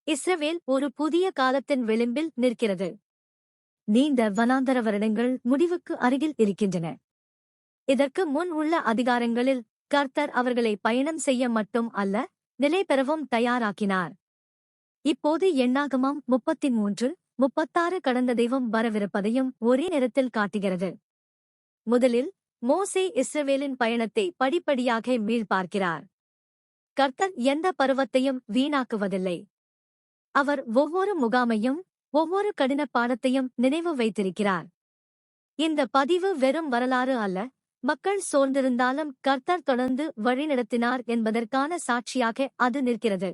இஸ்ரவேல் ஒரு புதிய காலத்தின் விளிம்பில் நிற்கிறது. நீண்ட வனாந்தர வருடங்கள் முடிவுக்கு அருகில் இருக்கின்றன. இதற்கு முன் உள்ள அதிகாரங்களில் கர்த்தர் அவர்களை பயணம் செய்ய மட்டும் அல்ல, நிலை பெறவும் தயாராக்கினார். இப்போது எண்ணாகமம் 33, 36 கடந்த தெய்வம் வரவிருப்பதையும் ஒரே நேரத்தில் காட்டுகிறது. முதலில் மோசே இஸ்ரவேலின் பயணத்தை படிப்படியாக மீள்பார்க்கிறார். கர்த்தர் எந்த பருவத்தையும் வீணாக்குவதில்லை. அவர் ஒவ்வொரு முகாமையும் ஒவ்வொரு கடின பாடத்தையும் நினைவு வைத்திருக்கிறார். இந்த பதிவு வெறும் வரலாறு அல்ல, மக்கள் சோர்ந்திருந்தாலும் கர்த்தர் தொடர்ந்து வழிநடத்தினார் என்பதற்கான சாட்சியாக அது நிற்கிறது.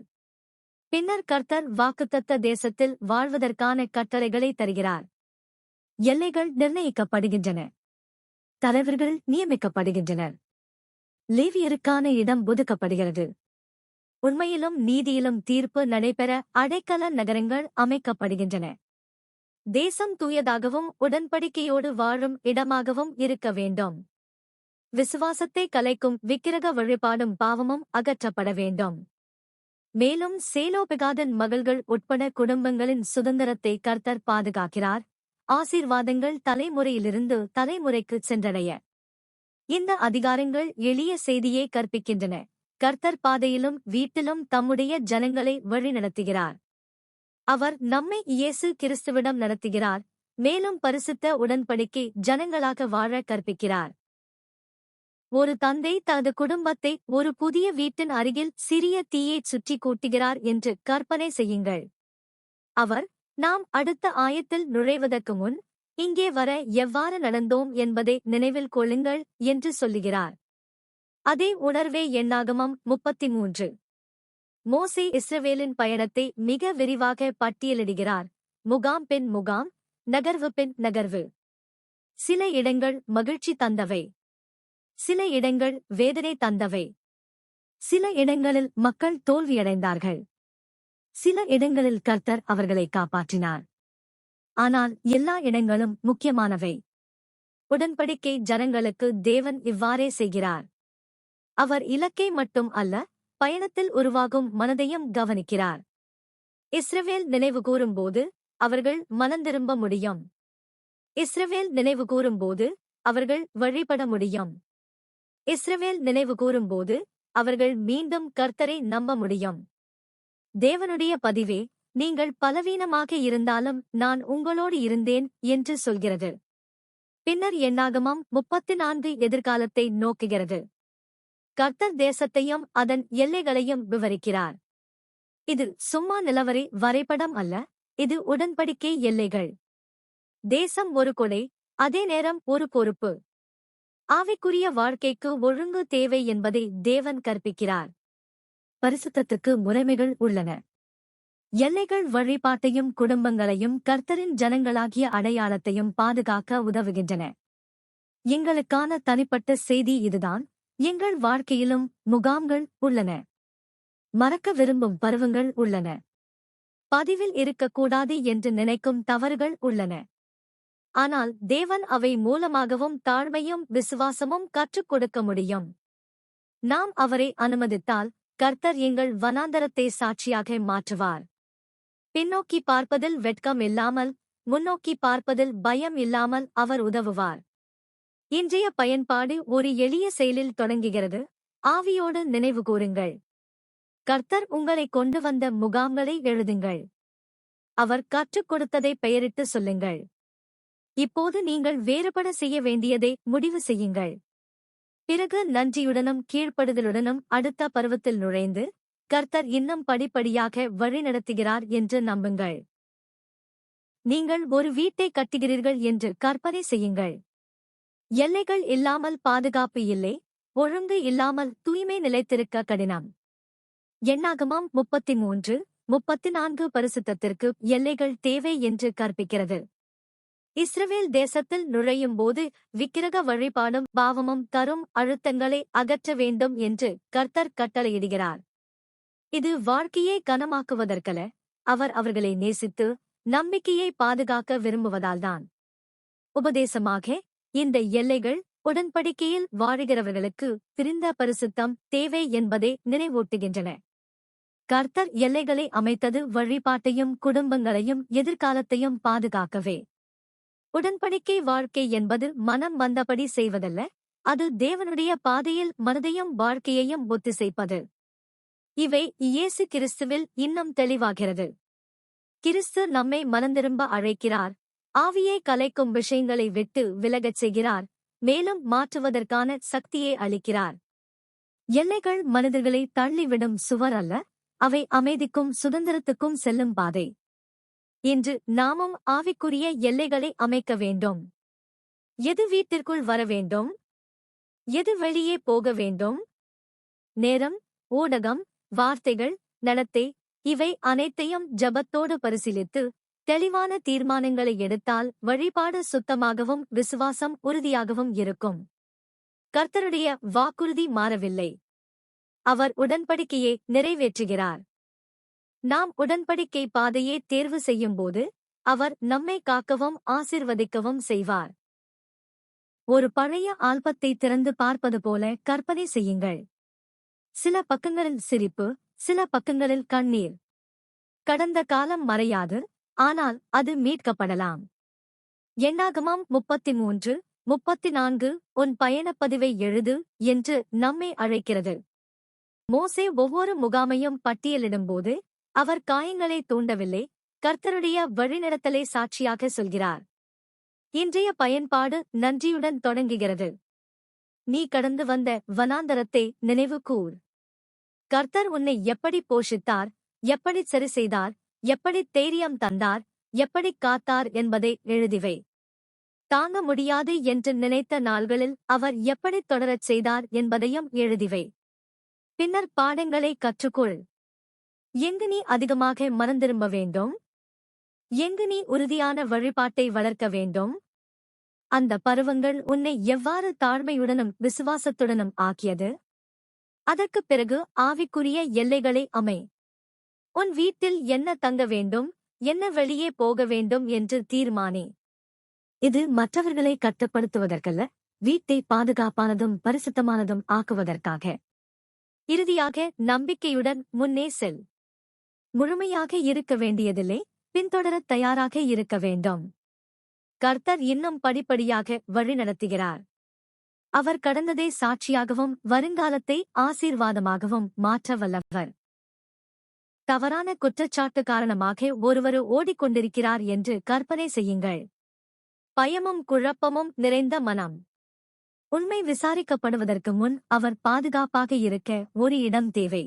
பின்னர் கர்த்தர் வாக்குத்தத்த தேசத்தில் வாழ்வதற்கான கட்டளைகளை தருகிறார். எல்லைகள் நிர்ணயிக்கப்படுகின்றன. தலைவர்கள் நியமிக்கப்படுகின்றனர். லேவியருக்கான இடம் ஒதுக்கப்படுகிறது. உண்மையிலும் நீதியிலும் தீர்ப்பு நடைபெற அடைக்கல நகரங்கள் அமைக்கப்படுகின்றன. தேசம் தூயதாகவும் உடன்படிக்கையோடு வாழும் இடமாகவும் இருக்க வேண்டும். விசுவாசத்தை கலைக்கும் விக்கிரக வழிபாடும் பாவமும் அகற்றப்பட வேண்டும். மேலும் சேலோபெகாதன் மகள்கள் உட்பட குடும்பங்களின் சுதந்திரத்தை கர்த்தர் பாதுகாக்கிறார். ஆசீர்வாதங்கள் தலைமுறையிலிருந்து தலைமுறைக்கு சென்றடைய. இந்த அதிகாரங்கள் எளிய செய்தியை கற்பிக்கின்றன. கர்த்தர் பாதையிலும் வீட்டிலும் தம்முடைய ஜனங்களை வழிநடத்துகிறார். அவர் நம்மை இயேசு கிறிஸ்துவிடம் நடத்துகிறார். மேலும் பரிசுத்த உடன்படிக்கை ஜனங்களாக வாழ கற்பிக்கிறார். ஒரு தந்தை தனது குடும்பத்தை ஒரு புதிய வீட்டின் அருகில் சிறிய தீயைச் சுற்றி கூட்டுகிறார் என்று கற்பனை செய்யுங்கள். அவர், நாம் அடுத்த ஆயத்தில் நுழைவதற்கு முன் இங்கே வர எவ்வாறு நடந்தோம் என்பதை நினைவில் கொள்ளுங்கள் என்று சொல்லுகிறார். அதே உணர்வே எண்ணாகமம் 33. மோசே இஸ்ரவேலின் பயணத்தை மிக விரிவாக பட்டியலிடுகிறார். முகாம் பின் முகாம், நகர்வு பின் நகர்வு. சில இடங்கள் மகிழ்ச்சி தந்தவை. சில இடங்கள் வேதனை தந்தவை. சில இடங்களில் மக்கள் தோல்வியடைந்தார்கள். சில இடங்களில் கர்த்தர் அவர்களை காப்பாற்றினார். ஆனால் எல்லா இடங்களும் முக்கியமானவை. உடன்படிக்கை ஜனங்களுக்கு தேவன் இவ்வாறே செய்கிறார். அவர் இலக்கை மட்டும் அல்ல, பயணத்தில் உருவாகும் மனதையும் கவனிக்கிறார். இஸ்ரவேல் நினைவுகூரும்போது அவர்கள் மனந்திரும்ப முடியும். இஸ்ரவேல் நினைவுகூரும்போது அவர்கள் வழிபட முடியும். இஸ்ரவேல் நினைவுகூரும்போது அவர்கள் மீண்டும் கர்த்தரை நம்ப முடியும். தேவனுடைய பதிவே, நீங்கள் பலவீனமாக இருந்தாலும் நான் உங்களோடு இருந்தேன் என்று சொல்கிறது. பின்னர் எண்ணாகமம் 34 எதிர்காலத்தை நோக்குகிறது. கர்த்தர் தேசத்தையும் அதன் எல்லைகளையும் விவரிக்கிறார். இது சும்மா நிலவரி வரைபடம் அல்ல, இது உடன்படிக்கை எல்லைகள். தேசம் ஒரு கொடை, அதே நேரம் ஒரு பொறுப்பு. ஆவிக்குரிய வாழ்க்கைக்கு ஒழுங்கு தேவை என்பதை தேவன் கற்பிக்கிறார். பரிசுத்தத்துக்கு முறைமைகள் உள்ளன. எல்லைகள் வழிபாட்டையும் குடும்பங்களையும் கர்த்தரின் ஜனங்களாகிய அடையாளத்தையும் பாதுகாக்க உதவுகின்றன. எங்களுக்கான தனிப்பட்ட செய்தி இதுதான். எங்கள் வாழ்க்கையிலும் முகாம்கள் உள்ளன. மறக்க விரும்பும் பருவங்கள் உள்ளன. பதிவில் இருக்கக்கூடாது என்று நினைக்கும் தவறுகள் உள்ளன. ஆனால் தேவன் அவை மூலமாகவும் தாழ்மையும் விசுவாசமும் கற்றுக் கொடுக்க முடியும். நாம் அவரை அனுமதித்தால் கர்த்தர் எங்கள் வனாந்தரத்தை சாட்சியாக மாற்றுவார். பின்னோக்கி பார்ப்பதில் வெட்கம் இல்லாமல், முன்னோக்கி பார்ப்பதில் பயம் இல்லாமல் அவர் உதவுவார். இன்றைய பயன்பாடு ஒரு எளிய செயலில் தொடங்குகிறது. ஆவியோடு நினைவுகூருங்கள். கர்த்தர் உங்களை கொண்டு வந்த முகாம்களை எழுதுங்கள். அவர் கற்றுக் கொடுத்ததை பெயரிட்டு சொல்லுங்கள். இப்போது நீங்கள் வேறுபட செய்ய வேண்டியதை முடிவு செய்யுங்கள். பிறகு நன்றியுடனும் கீழ்ப்படுதலுடனும் அடுத்த பருவத்தில் நுழைந்து கர்த்தர் இன்னும் படிப்படியாக வழிநடத்துகிறார் என்று நம்புங்கள். நீங்கள் ஒரு வீட்டை கட்டுகிறீர்கள் என்று கற்பனை செய்யுங்கள். எல்லைகள் இல்லாமல் பாதுகாப்பு இல்லை, ஒழுங்கு இல்லாமல் தூய்மை நிலைத்திருக்க கடினம். எண்ணாகமம் 33, 34 பரிசுத்தத்திற்கு எல்லைகள் தேவை என்று கற்பிக்கிறது. இஸ்ரவேல் தேசத்தில் நுழையும்போது விக்கிரக வழிபாடும் பாவமும் தரும் அழுத்தங்களை அகற்ற வேண்டும் என்று கர்த்தர் கட்டளையிடுகிறார். இது வாழ்க்கையை கனமாக்குவதற்கல்ல, அவர் அவர்களை நேசித்து நம்பிக்கையை பாதுகாக்க விரும்புவதால்தான். உபதேசமாக, இந்த எல்லைகள் உடன்படிக்கையில் வாழுகிறவர்களுக்கு பிரிந்த பரிசுத்தம் தேவை என்பதை நினைவூட்டுகின்றன. கர்த்தர் எல்லைகளை அமைத்தது வழிபாட்டையும் குடும்பங்களையும் எதிர்காலத்தையும் பாதுகாக்கவே. உடன்படிக்கை வாழ்க்கை என்பது மனம் வந்தபடி செய்வதல்ல, அது தேவனுடைய பாதையில் மனதையும் வாழ்க்கையையும் ஒத்திசைப்பது. இவை இயேசு கிறிஸ்துவில் இன்னும் தெளிவாகிறது. கிறிஸ்து நம்மை மனந்திரும்ப அழைக்கிறார், ஆவியை கலைக்கும் விஷயங்களை விட்டு விலகச் செய்கிறார், மேலும் மாற்றுவதற்கான சக்தியை அளிக்கிறார். எல்லைகள் மனிதர்களை தள்ளிவிடும் சுவர் அல்ல, அவை அமைதிக்கும் சுதந்திரத்துக்கும் செல்லும் பாதை. இன்று நாமும் ஆவிக்குரிய எல்லைகளை அமைக்க வேண்டும். எது வீட்டிற்குள் வர வேண்டும், எது வெளியே போக வேண்டும், நேரம், ஊடகம், வார்த்தைகள், நடத்தை, இவை அனைத்தையும் ஜபத்தோடு பரிசீலித்து தெளிவான தீர்மானங்களை எடுத்தால் வழிபாடு சுத்தமாகவும் விசுவாசம் உறுதியாகவும் இருக்கும். கர்த்தருடைய வாக்குறுதி மாறவில்லை. அவர் உடன்படிக்கையை நிறைவேற்றுகிறார். நாம் உடன்படிக்கை பாதையை தேர்வு செய்யும்போது அவர் நம்மை காக்கவும் ஆசீர்வதிக்கவும் செய்வார். ஒரு பழைய ஆல்பத்தை திறந்து பார்ப்பது போல கற்பனை செய்யுங்கள். சில பக்கங்களில் சிரிப்பு, சில பக்கங்களில் கண்ணீர். கடந்த காலம் மறையாது, ஆனால் அது மீட்கப்படலாம். எண்ணாகமம் 33:34 உன் பயணப்பதிவை எழுது என்று நம்மை அழைக்கிறது. மோசே ஒவ்வொரு முகாமையும் பட்டியலிடும்போது அவர் காயங்களை தூண்டவில்லை, கர்த்தருடைய வழிநடத்தலை சாட்சியாக சொல்கிறார். இன்றைய பயன்பாடு நன்றியுடன் தொடங்குகிறது. நீ கடந்து வந்த வனாந்தரத்தை நினைவு கூர். கர்த்தர் உன்னை எப்படி போஷித்தார், எப்படி சரி செய்தார், எப்படி தைரியம் தந்தார், எப்படி காத்தார் என்பதை எழுதிவை. தாங்க முடியாது என்று நினைத்த நாள்களில் அவர் எப்படி தொடரச் செய்தார் என்பதையும் எழுதிவை. பின்னர் பாடங்களை கற்றுக்கொள். எங்கு நீ அதிகமாக மனந்திரும்ப வேண்டும், எங்கு நீ உறுதியான வழிபாட்டை வளர்க்க வேண்டும், அந்த பருவங்கள் உன்னை எவ்வாறு தாழ்மையுடனும் விசுவாசத்துடனும் ஆக்கியது. அதற்குப் பிறகு ஆவிக்குரிய எல்லைகளை அமை. உன் வீட்டில் என்ன தங்க வேண்டும், என்ன வெளியே போக வேண்டும் என்று தீர்மானி. இது மற்றவர்களை கட்டுப்படுத்துவதற்கல்ல, வீட்டை பாதுகாப்பானதும் பரிசுத்தமானதும் ஆக்குவதற்காக. இறுதியாக நம்பிக்கையுடன் முன்னே செல். முழுமையாக இருக்க வேண்டியதில்லை, பின்தொடரத் தயாராக இருக்க வேண்டும். கர்த்தர் இன்னும் படிப்படியாக வழிநடத்துகிறார். அவர் கடந்ததை சாட்சியாகவும் வருங்காலத்தை ஆசீர்வாதமாகவும் மாற்ற வல்லவர். தவறான குற்றச்சாட்டு காரணமாக ஒருவர் ஓடிக்கொண்டிருக்கிறார் என்று கற்பனை செய்யுங்கள். பயமும் குழப்பமும் நிறைந்த மனம். உண்மை விசாரிக்கப்படுவதற்கு முன் அவர் பாதுகாப்பாக இருக்க ஒரு இடம் தேவை.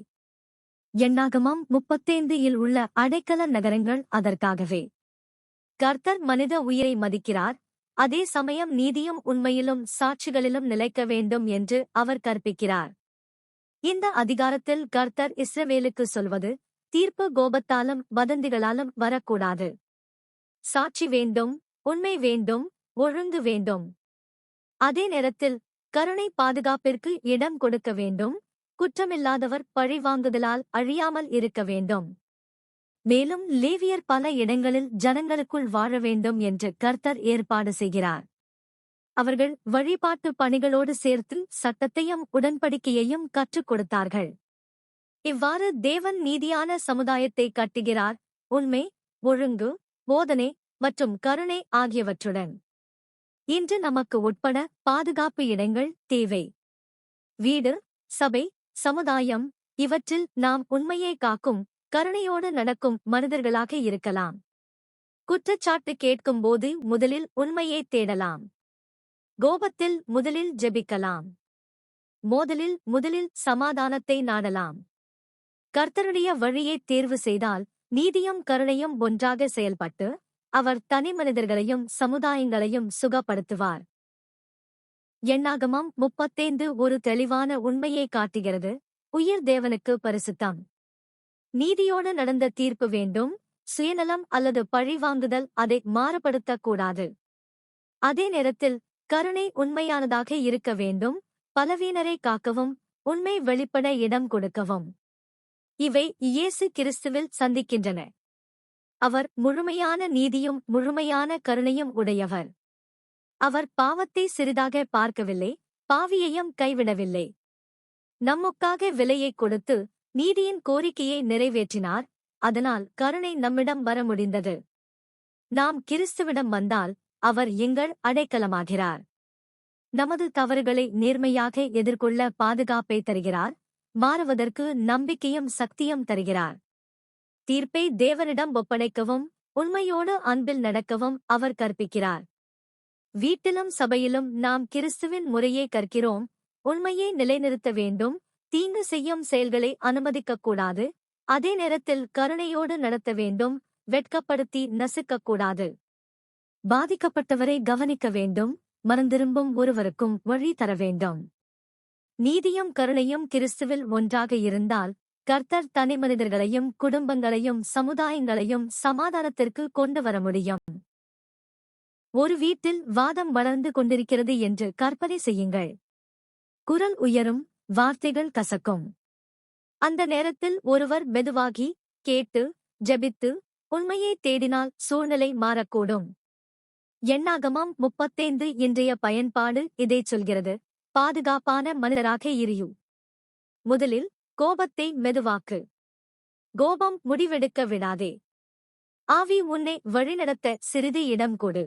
எண்ணாகமம் 35 உள்ள அடைக்கல நகரங்கள் அதற்காகவே. கர்த்தர் மனித உயிரை மதிக்கிறார், அதே சமயம் நீதியும் உண்மையிலும் சாட்சிகளிலும் நிலைக்க வேண்டும் என்று அவர் கற்பிக்கிறார். இந்த அதிகாரத்தில் கர்த்தர் இஸ்ரவேலுக்கு சொல்வது, தீர்ப்பு கோபத்தாலும் வதந்திகளாலும் வரக்கூடாது. சாட்சி வேண்டும், உண்மை வேண்டும், ஒழுங்கு வேண்டும். அதே நேரத்தில் கருணை பாதுகாப்பிற்கு இடம் கொடுக்க வேண்டும், குற்றமில்லாதவர் பழிவாங்குதலால் அழியாமல் இருக்க வேண்டும். மேலும் லேவியர் பல இடங்களில் ஜனங்களுக்குள் வாழ வேண்டும் என்று கர்த்தர் ஏற்பாடு செய்கிறார். அவர்கள் வழிபாட்டு பணிகளோடு சேர்த்து சட்டத்தையும் உடன்படிக்கையையும் கற்றுக் கொடுத்தார்கள். இவ்வாறு தேவன் நீதியான சமுதாயத்தை கட்டுகிறார், உண்மை, ஒழுங்கு, போதனை மற்றும் கருணை ஆகியவற்றுடன். இன்று நமக்கு உட்பட பாதுகாப்பு இடங்கள் தேவை. வீடு, சபை, சமுதாயம், இவற்றில் நாம் உண்மையை காக்கும், கருணையோடு நடக்கும் மனிதர்களாக இருக்கலாம். குற்றச்சாட்டு கேட்கும்போது முதலில் உண்மையை தேடலாம். கோபத்தில் முதலில் ஜெபிக்கலாம். முதலில் சமாதானத்தை நாடலாம். கர்த்தருடைய வழியை தேர்வு செய்தால் நீதியும் கருணையும் ஒன்றாக செயல்பட்டு அவர் தனி மனிதர்களையும் சமுதாயங்களையும் சுகப்படுத்துவார். எண்ணாகமம் 35 ஒரு தெளிவான உண்மையை காட்டுகிறது, உயிர் தேவனுக்கு பரிசுத்தம். நீதியோடு நடந்த தீர்ப்பு வேண்டும், சுயநலம் அல்லது பழிவாங்குதல் அதை மாறுபடுத்தக்கூடாது. அதே நேரத்தில் கருணை உண்மையானதாக இருக்க வேண்டும், பலவீனரை காக்கவும் உண்மை வெளிப்பட இடம் கொடுக்கவும். இவை இயேசு கிறிஸ்துவில் சந்திக்கின்றன. அவர் முழுமையான நீதியும் முழுமையான கருணையும் உடையவர். அவர் பாவத்தை சிறிதாக பார்க்கவில்லை, பாவியையும் கைவிடவில்லை. நமக்காக விலையை கொடுத்து நீதியின் கோரிக்கையை நிறைவேற்றினார், அதனால் கருணை நம்மிடம் வர முடிந்தது. நாம் கிறிஸ்துவிடம் வந்தால் அவர் எங்கள் அடைக்கலமாகிறார். நமது தவறுகளை நேர்மையாக எதிர்கொள்ள பாதுகாப்பை தருகிறார், மாறுவதற்கு நம்பிக்கையும் சக்தியும் தருகிறார். தீர்ப்பை தேவனிடம் ஒப்படைக்கவும் உண்மையோடு அன்பில் நடக்கவும் அவர் கற்பிக்கிறார். வீட்டிலும் சபையிலும் நாம் கிறிஸ்துவின் முறையே கற்கிறோம். உண்மையை நிலைநிறுத்த வேண்டும், தீங்கு செய்யும் செயல்களை அனுமதிக்கக்கூடாது, அதே நேரத்தில் கருணையோடு நடத்த வேண்டும், வெட்கப்படுத்தி நசுக்கக்கூடாது. பாதிக்கப்பட்டவரை கவனிக்க வேண்டும், மனந்திரும்பும் ஒருவருக்கும் வழி தர வேண்டும். நீதியும் கருணையும் கிறிஸ்துவில் ஒன்றாக இருந்தால் கர்த்தர் தனிமனிதர்களையும் குடும்பங்களையும் சமுதாயங்களையும் சமாதானத்திற்கு கொண்டு வர முடியும். ஒரு வீட்டில் வாதம் வளர்ந்து கொண்டிருக்கிறது என்று கற்பனை செய்யுங்கள். குரல் உயரும், வார்த்தைகள் கசக்கும். அந்த நேரத்தில் ஒருவர் மெதுவாகி கேட்டு ஜெபித்து உண்மையை தேடினால் சூழ்நிலை மாறக்கூடும். எண்ணாகமம் 35 இன்றைய பயன்பாடு இதைச் சொல்கிறது. பாதுகாப்பான மனிதராக இரு. முதலில் கோபத்தை மெதுவாக்கு. கோபம் முடிவெடுக்க விடாதே. ஆவி உன்னை வழிநடத்த சிறிது இடம் கொடு.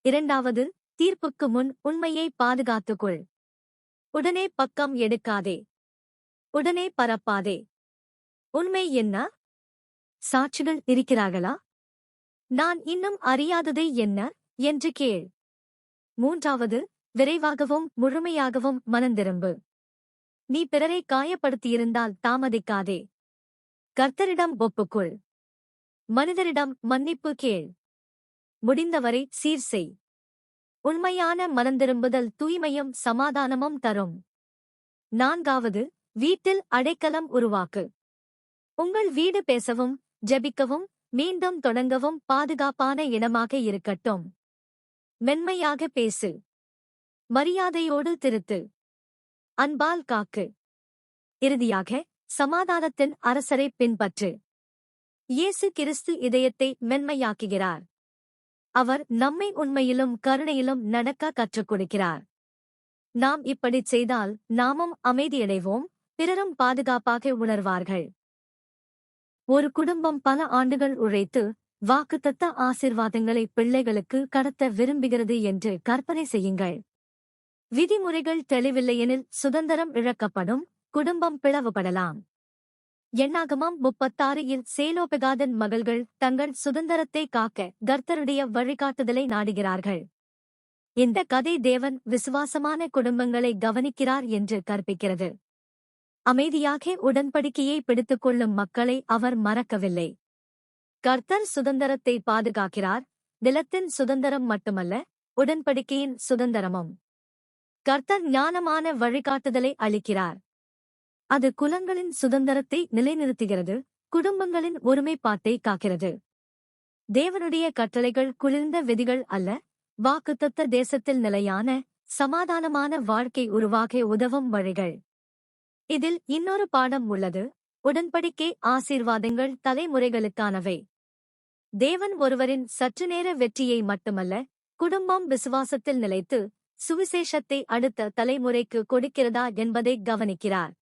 இரண்டாவது, தீர்ப்புக்கு முன் உண்மையை பாதுகாத்துக்கொள். உடனே பக்கம் எடுக்காதே. உடனே பரப்பாதே. உண்மை என்ன? சாட்சிகள் இருக்கிறார்களா? நான் இன்னும் அறியாததை என்ன என்று கேள். மூன்றாவது, விரைவாகவும் முழுமையாகவும் மனந்திரும்பு. நீ பிறரை காயப்படுத்தியிருந்தால் தாமதிக்காதே. கர்த்தரிடம் ஒப்புக்கொள். மனிதரிடம் மன்னிப்பு கேள். முடிந்தவரை சீர் செய். உண்மையான மனந்திரும்புதல் தூய்மையும் சமாதானமும் தரும். நான்காவது, வீட்டில் அடைக்கலம் உருவாக்கு. உங்கள் வீடு பேசவும் ஜெபிக்கவும் மீண்டும் தொடங்கவும் பாதுகாப்பான இடமாக இருக்கட்டும். மென்மையாக பேசு. மரியாதையோடு திருத்து. அன்பால் காக்கு. இறுதியாக, சமாதானத்தின் அரசரை பின்பற்று. இயேசு கிறிஸ்து இதயத்தை மென்மையாக்குகிறார். அவர் நம்மை உண்மையிலும் கருணையிலும் நடக்க கற்றுக் கொடுக்கிறார். நாம் இப்படிச் செய்தால் நாமும் அமைதியடைவோம், பிறரும் பாதுகாப்பாக உணர்வார்கள். ஒரு குடும்பம் பல ஆண்டுகள் உழைத்து வாக்குத்தத்த ஆசீர்வாதங்களை பிள்ளைகளுக்கு கடத்த விரும்புகிறது என்று கற்பனை செய்யுங்கள். விதிமுறைகள் தெளிவில்லையெனில் சுதந்திரம் இழக்கப்படும், குடும்பம் பிளவுபடலாம். எண்ணாகமம் 36 இல் சேலோபெகாதன் மகள்கள் தங்கள் சுதந்திரத்தை காக்க கர்த்தருடைய வழிகாட்டுதலை நாடுகிறார்கள். இந்த கதை தேவன் விசுவாசமான குடும்பங்களை கவனிக்கிறார் என்று கற்பிக்கிறது. அமைதியாக உடன்படிக்கையை பிடித்துக் கொள்ளும் மக்களை அவர் மறக்கவில்லை. கர்த்தர் சுதந்திரத்தை பாதுகாக்கிறார், நிலத்தின் சுதந்திரம் மட்டுமல்ல, உடன்படிக்கையின் சுதந்திரமும். கர்த்தர் ஞானமான வழிகாட்டுதலை அளிக்கிறார். அது குலங்களின் சுதந்திரத்தை நிலைநிறுத்துகிறது, குடும்பங்களின் ஒருமைப்பாட்டை காக்கிறது. தேவனுடைய கட்டளைகள் குளிர்ந்த விதிகள் அல்ல, வாக்குத்தத்த தேசத்தில் நிலையான சமாதானமான வாழ்க்கை உருவாக உதவும் வழிகள். இதில் இன்னொரு பாடம் உள்ளது. உடன்படிக்கை ஆசீர்வாதங்கள் தலைமுறைகளுக்கானவை. தேவன் ஒருவரின் சற்று நேர வெற்றியை மட்டுமல்ல, குடும்பம் விசுவாசத்தில் நிலைத்து சுவிசேஷத்தை அடுத்த தலைமுறைக்கு கொடுக்கிறதா என்பதை கவனிக்கிறார்.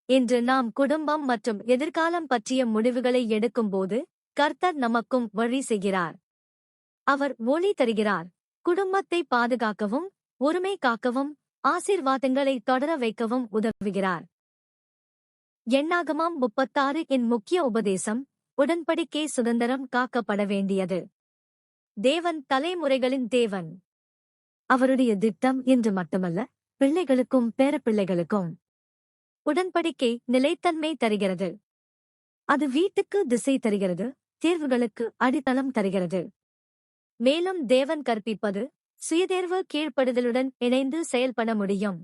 இன்று நாம் குடும்பம் மற்றும் எதிர்காலம் பற்றிய முடிவுகளை எடுக்கும்போது கர்த்தர் நமக்கும் வழி செய்கிறார். அவர் ஒளி தருகிறார், குடும்பத்தை பாதுகாக்கவும் ஒருமை காக்கவும் ஆசீர்வாதங்களை தொடர வைக்கவும் உதவுகிறார். எண்ணாகமம் 36 இன் முக்கிய உபதேசம், உடன்படிக்கை சுதந்திரம் காக்கப்பட வேண்டியது. தேவன் தலைமுறைகளின் தேவன். அவருடைய திட்டம் இன்று மட்டுமல்ல, பிள்ளைகளுக்கும் பேரப்பிள்ளைகளுக்கும். உடன்படிக்கை நிலைத்தன்மை தருகிறது. அது வீட்டுக்கு திசை தருகிறது, தேர்வுகளுக்கு அடித்தளம் தருகிறது. மேலும் தேவன் கற்பிப்பது சுயதேர்வு கீழ்ப்படுதலுடன் இணைந்து செயல்பட முடியும்.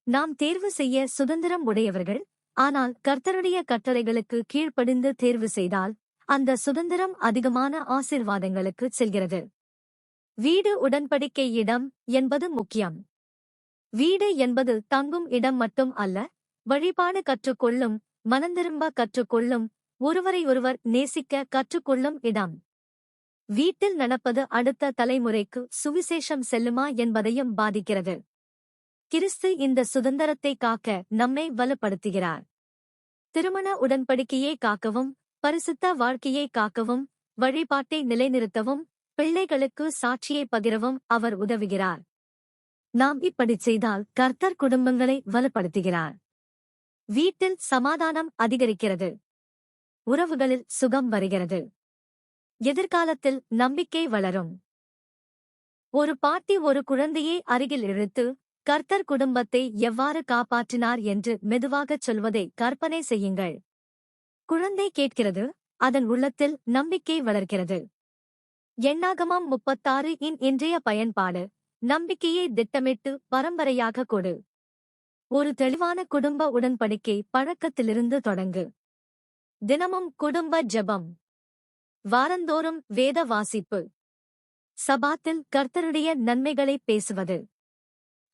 நாம் தேர்வு செய்ய சுதந்திரம் உடையவர்கள், ஆனால் கர்த்தருடைய கட்டளைகளுக்கு கீழ்ப்படிந்து தேர்வு செய்தால் அந்த சுதந்திரம் அதிகமான ஆசீர்வாதங்களுக்கு செல்கிறது. வீடு உடன்படிக்கை இடம் என்பது முக்கியம். வீடு என்பது தங்கும் இடம் மட்டும் அல்ல, வழிபாடு கற்றுக்கொள்ளும், மனந்திரும்ப கற்றுக்கொள்ளும், ஒருவரையொருவர் நேசிக்க கற்றுக்கொள்ளும் இடம். வீட்டில் நடப்பது அடுத்த தலைமுறைக்கு சுவிசேஷம் செல்லுமா என்பதையும் பாதிக்கிறது. கிறிஸ்து இந்த சுதந்திரத்தை காக்க நம்மை வலுப்படுத்துகிறார். திருமண உடன்படிக்கையை காக்கவும், பரிசுத்த வாழ்க்கையை காக்கவும், வழிபாட்டை நிலைநிறுத்தவும், பிள்ளைகளுக்கு சாட்சியை பகிரவும் அவர் உதவுகிறார். நாம் இப்படிச் செய்தால் கர்த்தர் குடும்பங்களை வலுப்படுத்துகிறார். வீட்டில் சமாதானம் அதிகரிக்கிறது. உறவுகளில் சுகம் வருகிறது. எதிர்காலத்தில் நம்பிக்கை வளரும். ஒரு பாட்டி ஒரு குழந்தையை அருகில் இழுத்து, கர்த்தர் குடும்பத்தை எவ்வாறு காப்பாற்றினார் என்று மெதுவாகச் சொல்வதை கற்பனை செய்யுங்கள். குழந்தை கேட்கிறது, அதன் உள்ளத்தில் நம்பிக்கை வளர்கிறது. எண்ணாகமம் 36 இன் இன்றைய பயன்பாடு: நம்பிக்கையை திட்டமிட்டு பரம்பரையாக கொடு. ஒரு தெளிவான குடும்ப உடன்படிக்கை பழக்கத்திலிருந்து தொடங்கு. தினமும் குடும்ப ஜெபம். வாரந்தோறும் வேத வாசிப்பு. சபாத்தில் கர்த்தருடைய நன்மைகளை பேசுவது.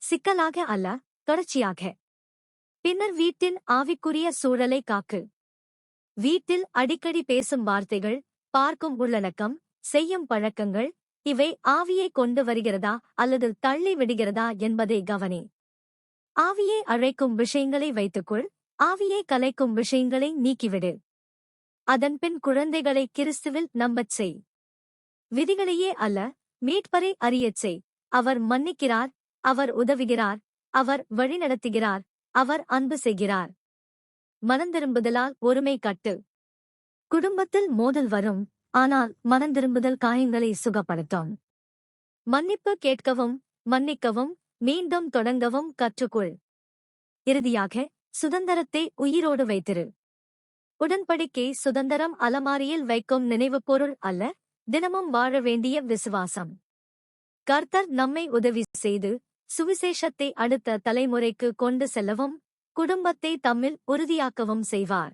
சிக்கலாக அல்ல, தொடர்ச்சியாக. பின்னர் வீட்டின் ஆவிக்குரிய சூழலை காக்கு. வீட்டில் அடிக்கடி பேசும் வார்த்தைகள், பார்க்கும் உள்ளடக்கம், செய்யும் பழக்கங்கள், இவை ஆவியை கொண்டு வருகிறதா அல்லது தள்ளி விடுகிறதா என்பதை கவனி. ஆவியை அழைக்கும் விஷயங்களை வைத்துக்கொள், ஆவியை கலைக்கும் விஷயங்களை நீக்கிவிடு. அதன்பின் குழந்தைகளை கிறிஸ்துவில் நம்பச் செய். விதிகளையே அல்ல, மீட்பரை அறியச் செய். அவர் மன்னிக்கிறார், அவர் உதவுகிறார், அவர் வழிநடத்துகிறார், அவர் அன்பு செய்கிறார். மனந்திரும்புதலால் ஒருமை கட்டு. குடும்பத்தில் மோதல் வரும், ஆனால் மனந்திரும்புதல் காயங்களை சுகப்படுத்தும். மன்னிப்பு கேட்கவும், மன்னிக்கவும், மீண்டும் தொடங்கவும் கற்றுக்கொள். இறுதியாக, சுதந்திரத்தை உயிரோடு வைத்திரு. உடன்படிக்கை சுதந்திரம் அலமாரியில் வைக்கும் நினைவுப் பொருள் அல்ல, தினமும் வாழ வேண்டிய விசுவாசம். கர்த்தர் நம்மை உதவி செய்து, சுவிசேஷத்தை அடுத்த தலைமுறைக்கு கொண்டு செல்லவும், குடும்பத்தை தம்மில் உறுதியாக்கவும் செய்வார்.